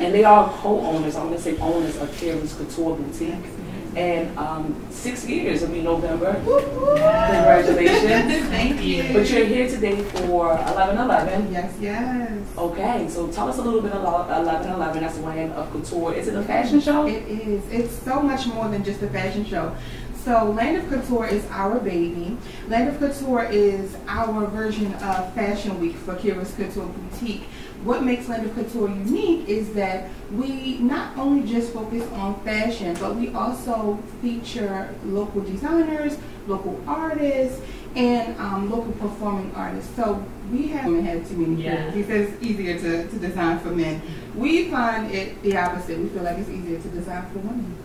And they are co-owners, I'm going to say owners of Kouture's Kouture Boutique. And 6 years, it'll be November. Congratulations. Thank you. But you're here today for 11/11. Yes, yes. Okay, so tell us a little bit about 11/11. That's the Land of Kouture. Is it a fashion show? It is. It's so much more than just a fashion show. So Land of Kouture is our baby. Land of Kouture is our version of Fashion Week for Kouture's Kouture Boutique. What makes Land of Kouture unique is that we not only just focus on fashion, but we also feature local designers, local artists, and local performing artists. So we haven't had too many clothes. He says it's easier to design for men. We find it the opposite. We feel like it's easier to design for women.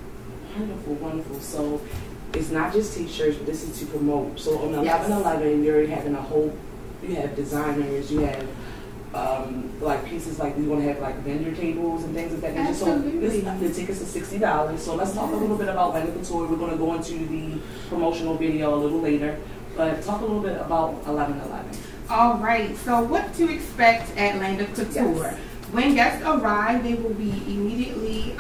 Wonderful, wonderful. So it's not just t-shirts, but this is to promote. So on 11/11, you're having a whole, you have designers, you have like pieces, like we want to have like vendor tables and things of that nature. So the tickets are $60. So let's talk a little bit about Land of Kouture. We're going to go into the promotional video a little later, but talk a little bit about 11/11. All right. So what to expect at Land of Kouture? Yes. When guests arrive, they will be immediately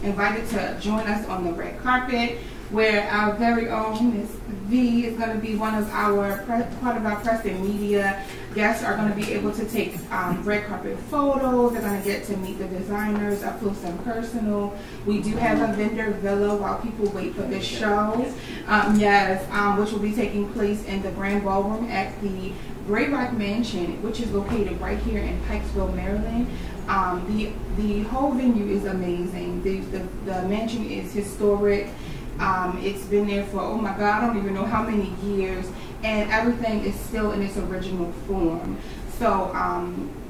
invited to join us on the red carpet, where our very own Miss V is going to be one of our part of our press and media. Guests are going to be able to take red carpet photos. They're going to get to meet the designers up close and personal. We do have a vendor villa while people wait for the show. Which will be taking place in the Grand Ballroom at the Grey Rock Mansion, which is located right here in Pikesville, Maryland. The whole venue is amazing. The mansion is historic. It's been there for, oh my God, I don't even know how many years, and everything is still in its original form. So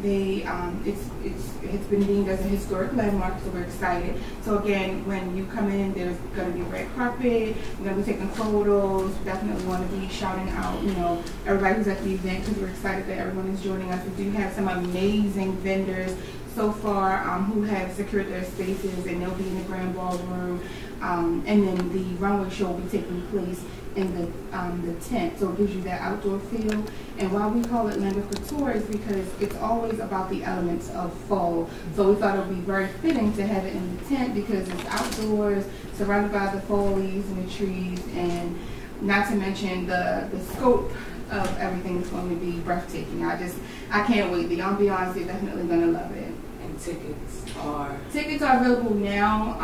it's been deemed as a historic landmark, so we're excited. So again, when you come in, there's going to be red carpet. We're going to be taking photos. We definitely want to be shouting out, you know, everybody who's at the event, because we're excited that everyone is joining us. We do have some amazing vendors so far who have secured their spaces, and they'll be in the Grand Ballroom. And then the runway show will be taking place in the tent, so it gives you that outdoor feel. And why we call it Land of Kouture is because it's always about the elements of fall. So we thought it would be very fitting to have it in the tent because it's outdoors, surrounded by the fall leaves and the trees, and not to mention the scope of everything is going to be breathtaking. I can't wait. The ambiance, you're definitely going to love it. Tickets are available now.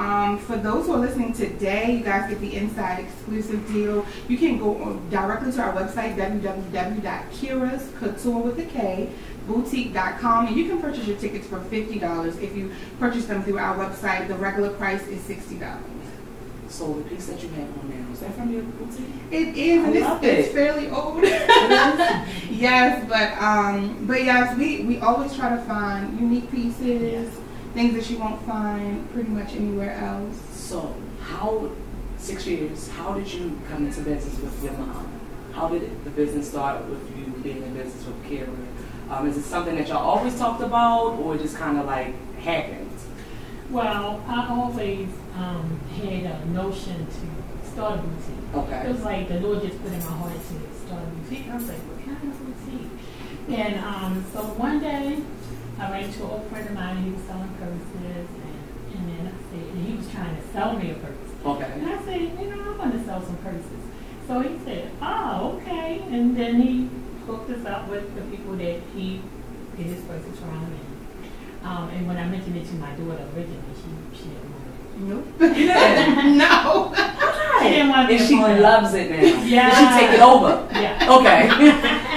For those who are listening today, you guys get the inside exclusive deal. You can go directly to our website, www.koutureboutique.com, and you can purchase your tickets for $50. If you purchase them through our website, the regular price is $60. So the piece that you have on now, is that from your boutique? It is, and it's fairly old. Yes, but yes, we always try to find unique pieces, things that you won't find pretty much anywhere else. So 6 years, how did you come into business with your mom? How did the business start with you being in business with Kouture? Is it something that y'all always talked about, or just kind of like happened? Well, I always had a notion to start a boutique. Okay. It was like the Lord just put in my heart to start a boutique. I was like, what kind of boutique? And so one day, I ran into an old friend of mine, and he was selling purses, and then I said, and he was trying to sell me a purse. Okay. And I said, you know, I want to sell some purses. So he said, oh, okay. And then he hooked us up with the people that he did his purses from. And when I mentioned it to my daughter originally, she didn't want it. Nope. No. She didn't want to be and she loves it now. Yeah. Did she take it over? Yeah. Okay.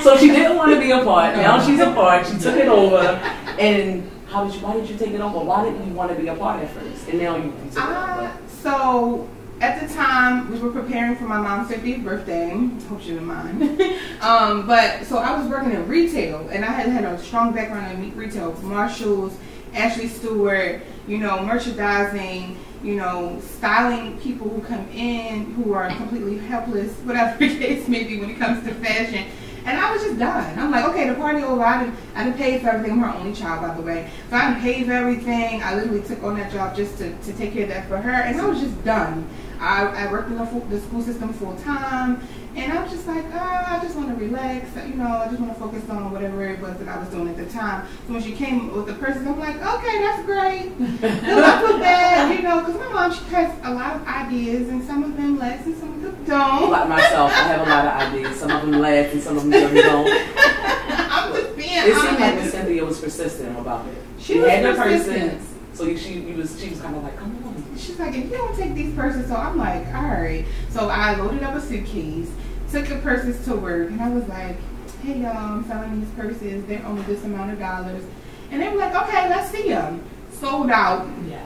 So she didn't want to be a part. Now she's a part. She took it over. And why did you take it over? Why didn't you want to be a part at first? And now you took it over. So at the time, we were preparing for my mom's 50th birthday. Hope she didn't mind. But so I was working in retail, and I had a strong background in retail. Marshalls, Ashley Stewart, you know, merchandising, you know, styling people who come in who are completely helpless, whatever the case may be when it comes to fashion. And I was just done. I'm like, okay, the party over. I didn't pay for everything. I'm her only child, by the way. So I didn't pay for everything. I literally took on that job just to take care of that for her. And I was just done. I worked in the school system full time. And I was just like, I just want to relax, I just want to focus on whatever it was that I was doing at the time. So when she came with the purses, I'm like, okay, that's great. Good luck with that, because my mom, she has a lot of ideas, and some of them last and some of them don't. Like myself, I have a lot of ideas. Some of them last and some of them don't. I'm just being honest. It seemed like honest. Cynthia was persistent about it. She was had the persistent. purses, so she was kind of like, come on. She's like, if you don't take these purses, so I'm like, all right. So I loaded up a suitcase, took the purses to work, and I was like, hey y'all, I'm selling these purses. They're only this amount of dollars. And they were like, okay, let's see them. Sold out. Yeah.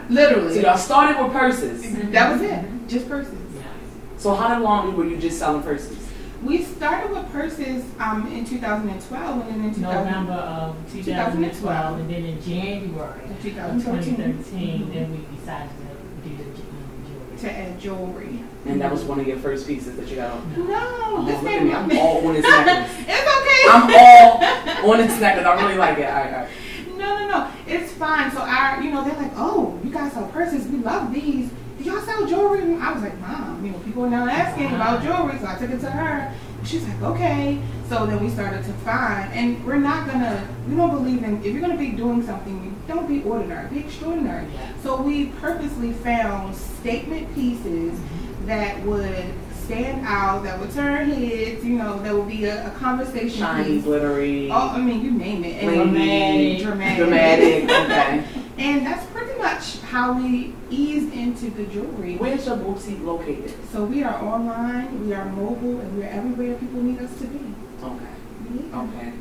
Literally. So y'all started with purses. That was it. Just purses. Yeah. So how long were you just selling purses? We started with purses in 2012, and then in November of 2012, and then in January of 2013, then we decided to do the jewelry. To add jewelry. And that was one of your first pieces that you got on? No, this look at ain't me. I'm all on this necklace. It's okay. I'm all on this necklace. I really like it. All right. No. It's fine. So they're like, oh, you guys sell purses. We love these. Do y'all sell jewelry? And I was like, Mom, people are now asking about jewelry, so I took it to her. She's like, okay. So then we started to find, and we don't believe in, if you're gonna be doing something, don't be ordinary, be extraordinary. Yeah. So we purposely found statement pieces that would stand out, that would turn heads, that would be a conversation Shiny, piece. glittery. Oh, you name it. And Dramatic. Okay. And that's pretty much how we eased into the jewelry. Where's your boutique located? So we are online, we are mobile, and we're everywhere people need us to be. Okay. Yeah. Okay.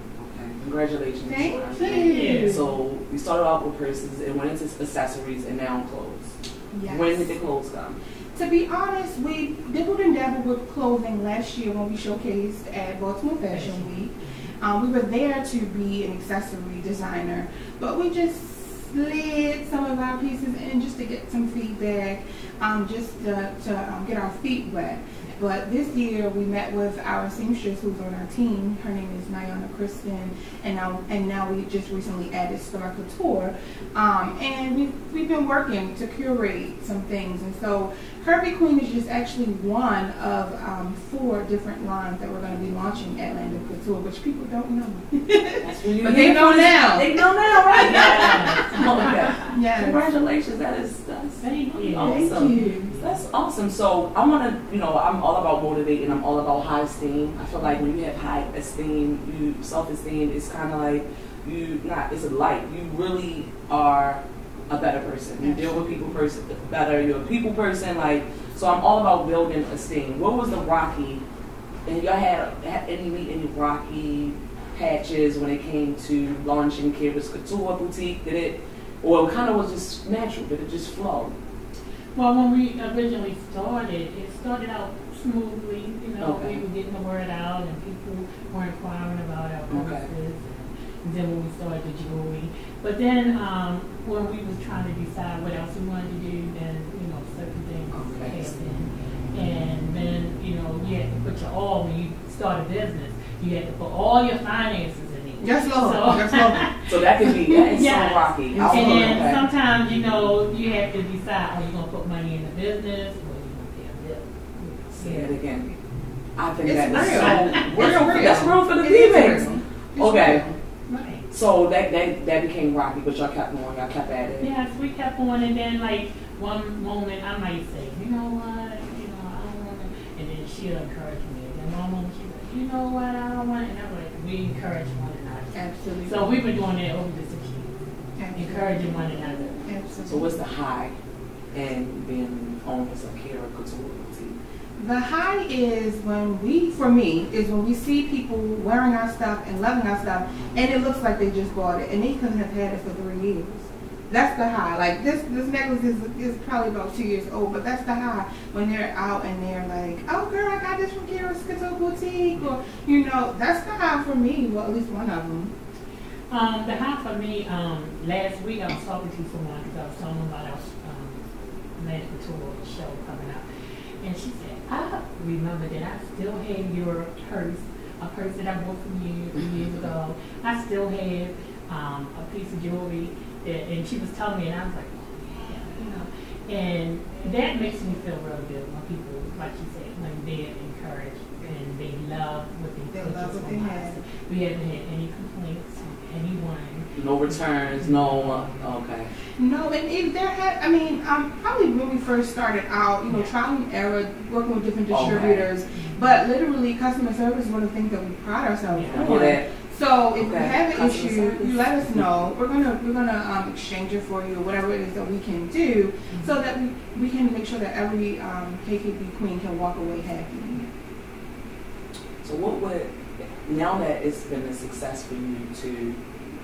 Congratulations. Thank you. So we started off with purses and went into accessories and now clothes. Yes. When did the clothes come? To be honest, we dibbled and dabbled with clothing last year when we showcased at Baltimore Fashion Week. We were there to be an accessory designer, but we just slid some of our pieces in just to get some feedback, just to get our feet wet. But this year we met with our seamstress who's on our team. Her name is Nyana Kristen, and now we just recently added Star Kouture. And we've been working to curate some things, and so Kirby Queen is just actually one of 4 different lines that we're going to be launching at Land of Couture, which people don't know. But they know now. They know now, right? Yeah. Yes. Congratulations. That's Thank you. awesome. Thank you. That's awesome. So I want to, I'm all about motivating. I'm all about high esteem. I feel like when you have high esteem, self-esteem, it's kind of like it's a light. You really are a better person. You deal with people better. You're a people person. So I'm all about building esteem. What was the rocky? And y'all had any rocky patches when it came to launching Kira's Couture Boutique? Did it, or it kind of was just natural? Did it just flow? Well, when we originally started, it started out smoothly. Okay. We were getting the word out, and people were inquiring about our purchases. And then when we started the jewelry, but then when we was trying to decide what else we wanted to do, then certain things happened, and then you had to put your all when you start a business. You had to put all your finances in it. Yes, Lord. So that can be so rocky. And then sometimes you have to decide: are you going to put money in the business, or are you going to pay a bill? Say it again. I think It's that's real. so real. That's real for the females. Okay. Right. So that became rocky, but y'all kept going. Y'all kept at it. Yes, we kept on, and then one moment I might say, you know what, I don't want to, and then she'll encourage me. And then one moment she'll like, you know what, I don't want it. And I'm like, we encourage one another. Absolutely. So we've been doing that over the 6 years, encouraging one another. Absolutely. So what's the high in being owners of Kira Couture Boutique? The high is when we see people wearing our stuff and loving our stuff, and it looks like they just bought it, and they couldn't have had it for 3 years. That's the high. Like this necklace is probably about 2 years old, but that's the high when they're out and they're like, oh girl, I got this from Kira's Couture Boutique, or that's the high for me. Well, at least one of them. The high for me, last week I was talking to someone because I was telling them about our Land of Couture show coming up. And she said, I remember that I still have your purse, a purse that I bought from you a few years ago. I still have a piece of jewelry and she was telling me, and I was like, oh yeah, And that makes me feel real good when people, like you said, when they're encouraged and they love what they love what they have. We haven't had any complaints from anyone. No returns, no, okay. No, and if there had, I mean, probably when we first started out, you know, trial and error, working with different distributors, but literally customer service is one of the things that we pride ourselves on. So if you have an issue, you let us know. We're gonna exchange it for you, or whatever it is that we can do, so that we can make sure that every KKB queen can walk away happy. So what would, now that it's been a success for you to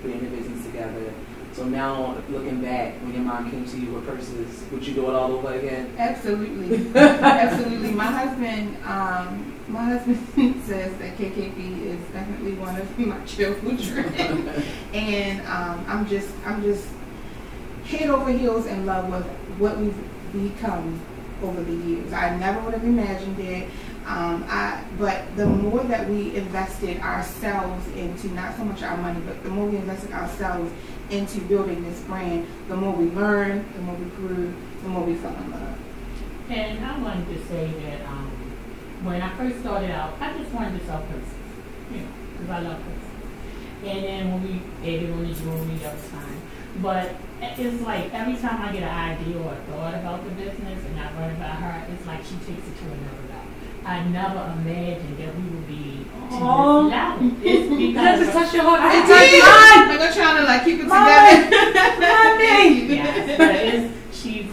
be in the business together, so now looking back, when your mom came to you with purses, would you do it all over again? Absolutely, absolutely. My husband says that KKB is definitely one of my children, and I'm just head over heels in love with what we've become over the years. I never would have imagined it. But the more that we invested ourselves into, not so much our money, but the more we invested ourselves into building this brand, the more we learned, the more we grew, the more we fell in love. And I wanted to say that when I first started out, I just wanted to sell purses, you know, because I love purses. And then when we added on the jewelry, that was fine. But it's like every time I get an idea or a thought about the business and I run it by her, it's like she takes it to another level. I never imagined that we would be to this level. It's because it touched your heart. It did. Like I'm trying to like keep it together. Yes, but she's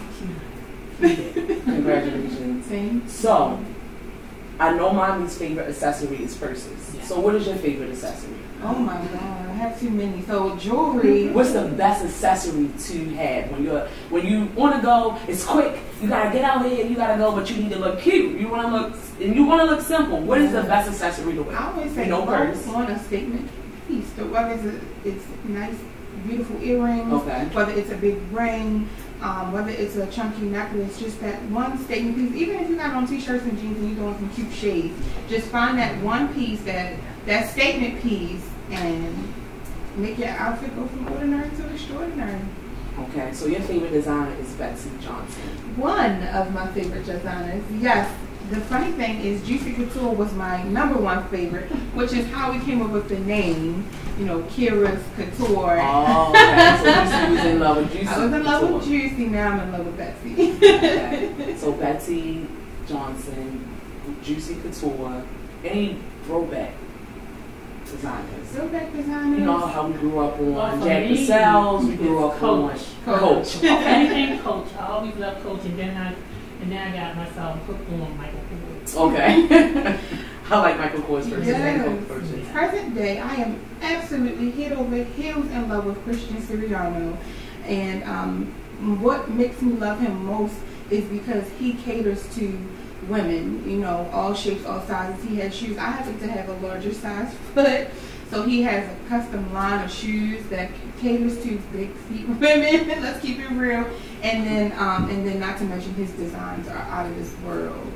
Congratulations. Thanks. So, I know mommy's favorite accessory is purses. Yeah. So what is your favorite accessory? Oh my God, I have too many. So jewelry. What's the best accessory to have when you want to go? It's quick. You gotta get out here. You gotta go, but you need to look cute. You want to look simple. What is the best accessory to wear? I always say purse. On a statement piece. So whether it's nice, beautiful earrings, whether it's a big ring, whether it's a chunky necklace, just that one statement piece. Even if you got on t-shirts and jeans and you're doing some cute shades, just find that one piece, that statement piece, and make your outfit go from ordinary to extraordinary. Okay, so your favorite designer is Betsy Johnson. One of my favorite designers, yes. The funny thing is Juicy Couture was my #1 favorite, which is how we came up with the name, you know, Kira's Couture. Oh, okay. So Juicy was in love with Juicy. I was in love with Juicy, now I'm in love with Betsy. Okay. So Betsy Johnson, Juicy Couture, any throwback designers? Throwback designers? You know how we grew up on Jack Lascelles, we grew up on Coach. Anything Coach. I always loved Coach, and then I got myself hooked on Michael Kors. Okay. I like Michael Kors versus Coach versus. Present day, I am absolutely head over heels in love with Christian Siriano. And what makes me love him most is because he caters to women, you know, all shapes, all sizes. He has shoes. I happen to have a larger size foot, so he has a custom line of shoes that caters to big feet women. Let's keep it real. And then not to mention his designs are out of this world.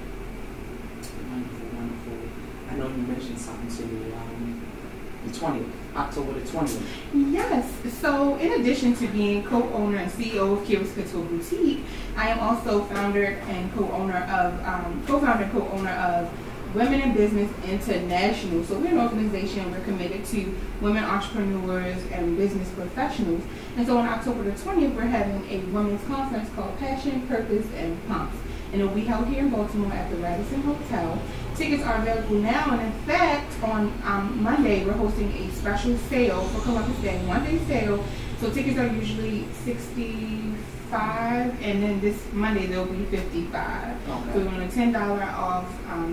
Wonderful, wonderful. I know you mentioned something to me. The 20th, October the 20th. Yes. So in addition to being co-owner and CEO of Kira's Couture Boutique, I am also founder and co-founder of Women in Business International. So we're an organization, we're committed to women entrepreneurs and business professionals. And so on October the 20th, we're having a women's conference called Passion, Purpose, and Pumps. And it will be held here in Baltimore at the Radisson Hotel. Tickets are available now, and in fact, on Monday, we're hosting a special sale for Columbus Day, one-day sale. So tickets are usually $65, and then this Monday they'll be $55. Okay. So we're on a $10 off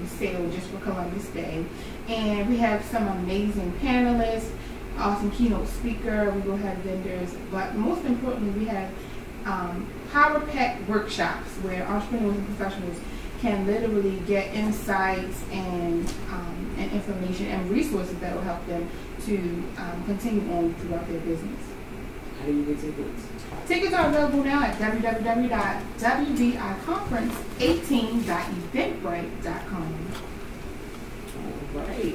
sale just for Columbus Day. And we have some amazing panelists, awesome keynote speaker, we will have vendors, but most importantly, we have power-packed workshops where entrepreneurs and professionals can literally get insights and information and resources that will help them to continue on throughout their business. How do you get tickets? Tickets are available now at www.wbi18.eventbrite.com.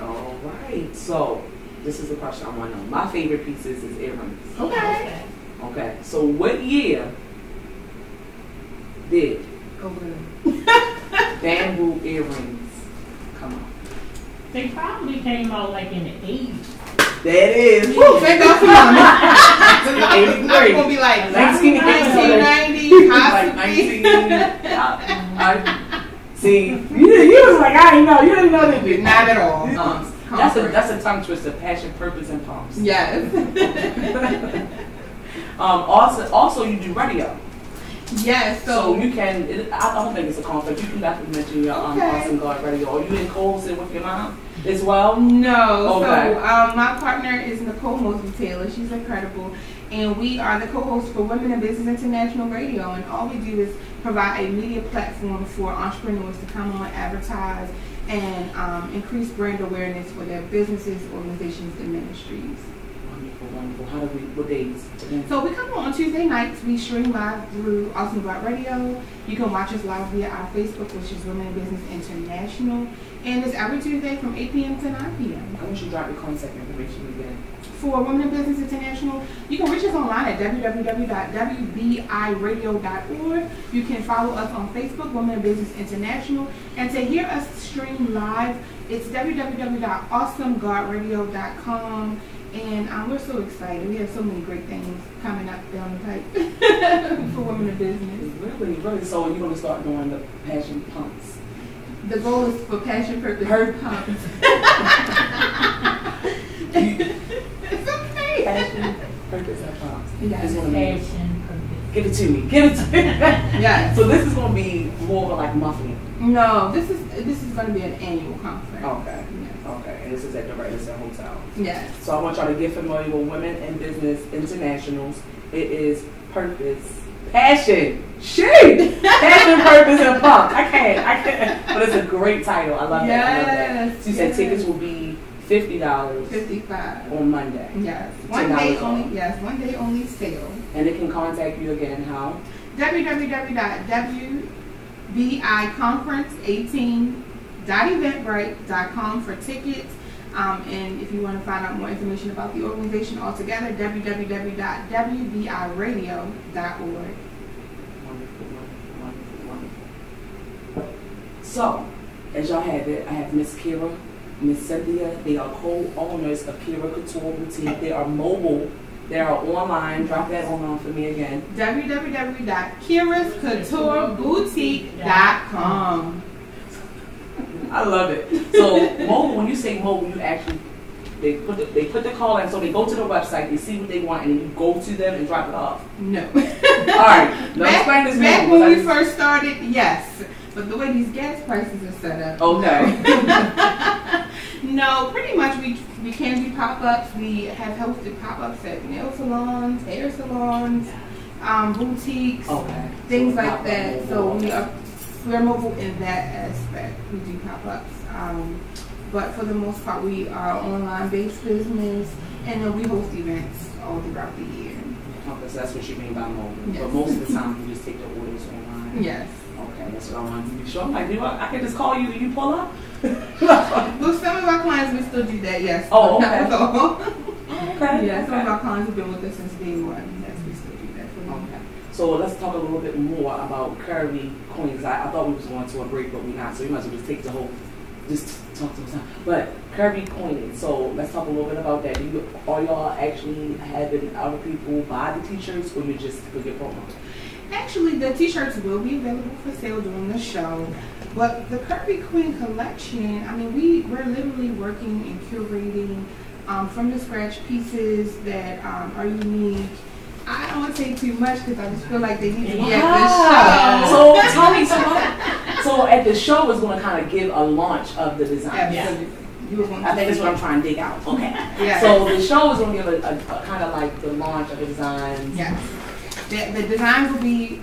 All right. So, this is the question I want to know. My favorite pieces is earrings. Okay. Okay. So, what year did. Oh, really? Bamboo earrings. Come on. They probably came out like in the 80s. There it is. Woo, they got some on it. It's gonna be like 1990, like possibly. 19. See, you was like, I didn't know. You didn't know that. Not at all. That's a tongue twister. Passion, purpose, and pumps. Yes. Also, you do radio. Yes. So you can. I don't think it's a conflict. You can definitely mention your Awesome God Radio. Are you in co-hosting with your mom as well? No. Okay. So my partner is Nicole Mosby Taylor. She's incredible, and we are the co-hosts for Women in Business International Radio. And all we do is provide a media platform for entrepreneurs to come on, advertise, and increase brand awareness for their businesses, organizations, and ministries. Wonderful. How do we? What days? So we come on Tuesday nights. We stream live through Awesome God Radio. You can watch us live via our Facebook, which is Women in Business International, and it's every Tuesday from 8 p.m. to 9 p.m. Why don't you drop your contact information again? For Women in Business International, you can reach us online at www.wbiradio.org. You can follow us on Facebook, Women in Business International, and to hear us stream live, it's www.awesomegodradio.com. And we're so excited. We have so many great things coming up down the pipe for Women in Business. Really. So you're going to start doing the passion pumps. The goal is for passion, purpose, pumps. It's okay. Passion, purpose, and pumps. Yes. Passion, purpose. Give it to me. Yes. So this is going to be more of like monthly. No, this is going to be an annual conference. Okay. Yes. Okay. And this is at the Radisson Hotel. Yes. So I want y'all to get familiar with Women in Business Internationals. It is purpose, passion, passion, purpose, and pump. I can't. But it's a great title. I love that. I love that. So you said tickets will be $50. $55 on Monday. Yes. One day only. Yes. One day only sale. And they can contact you again. How? www.biconference18.eventbrite.com for tickets. And if you want to find out more information about the organization altogether, www.wbiradio.org. Wonderful. So, as y'all have it, I have Miss Kira, Miss Cynthia. They are co-owners of Kira Kouture Boutique. They are mobile. They are online. Drop that online for me again. www.kirascoutureboutique.com. I love it. So mobile, when you say mobile, you actually they put the call in, so they go to the website, they see what they want, and then you go to them and drop it off. No. All right. Now explain this. Back when we first started, yes, but the way these gas prices are set up. Okay. No, pretty much we can do pop-ups. We have hosted pop-ups at nail salons, hair salons, boutiques, things like that. So we're mobile in that aspect. We do pop-ups, but for the most part, we are an online-based business, and then we host events all throughout the year. Okay, so that's what you mean by mobile. Yes. But most of the time, you just take the orders online. Yes. Okay, that's what I wanted to be sure. I'm like, I can just call you and you pull up? Well, some of our clients, we still do that, yes. Oh, okay. Not all. Okay. Yeah, some of our clients have been with us since day one. Yes, we still do that for them. Okay. So let's talk a little bit more about Curvy Queens. I thought we was going to a break, but we're not. So you might as well just take the whole, just talk to us. But Curvy Queens. So let's talk a little bit about that. Are y'all actually having other people buy the t-shirts, or you just for your promo? Actually, the t-shirts will be available for sale during the show. But the Curvy Queen collection, I mean, we're literally working and curating from the scratch pieces that are unique. I don't want to say too much because I just feel like they need to be at the show. So tell me, so at the show is going to kind of give a launch of the design. Yeah. I think that's what I'm trying to dig out. Okay. Yeah. So the show is going to give a kind of like the launch of the designs. Yes. The designs will be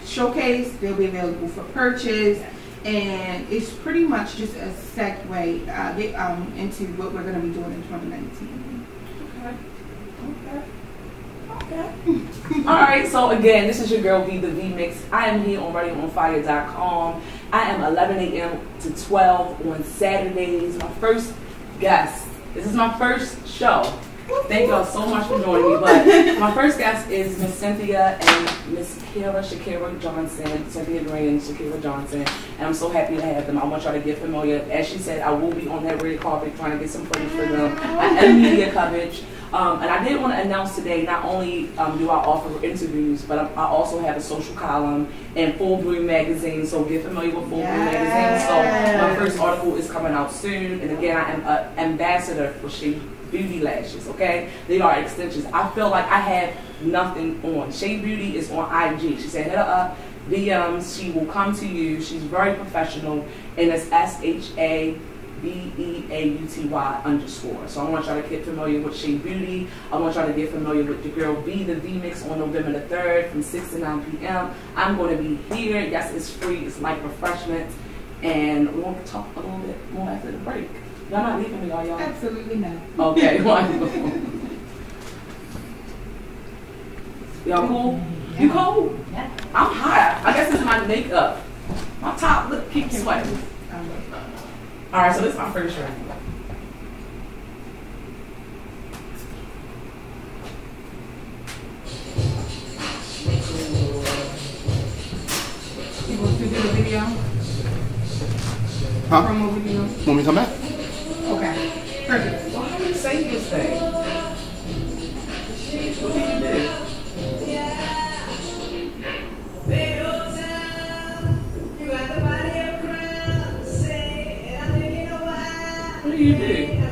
showcased. They'll be available for purchase. And it's pretty much just a segue into what we're going to be doing in 2019. Okay. All right. So again, this is your girl V, the V Mix. I am here on RadioOnFire.com. I am 11 a.m. to 12 on Saturdays. My first guest. This is my first show. Thank y'all so much for joining me. But my first guest is Miss Cynthia and Miss Shakira Johnson, Cynthia Gray and Shakira Johnson. And I'm so happy to have them. I want y'all to get familiar. As she said, I will be on that red carpet trying to get some footage for them. I am media coverage. And I did want to announce today, not only do I offer interviews, but I also have a social column in Full Bloom magazine. So get familiar with Full Bloom magazine. So my first article is coming out soon. And again, I am an ambassador for Shea Beauty lashes, okay? They are extensions. I feel like I have nothing on. Shea Beauty is on IG. She said, hit her up, DMs. She will come to you. She's very professional. And it's SHABEAUTY_. So I want y'all to get familiar with Shea Beauty. I want y'all to get familiar with the girl B, the V-Mix on November the 3rd from 6 to 9 p.m. I'm going to be here. Yes, it's free. It's like refreshments. And we'll talk a little bit more after the break. Y'all not leaving me, are y'all? Absolutely not. Okay, wonderful. Y'all cool? You cold? Yeah. I'm hot. I guess it's my makeup. My top lip keeps sweating. Alright, so this is my first shirt. You want to do the video? Huh? Promo video? Want me to come back? Okay. Perfect. Why do you say this thing? What did you do? What do you do?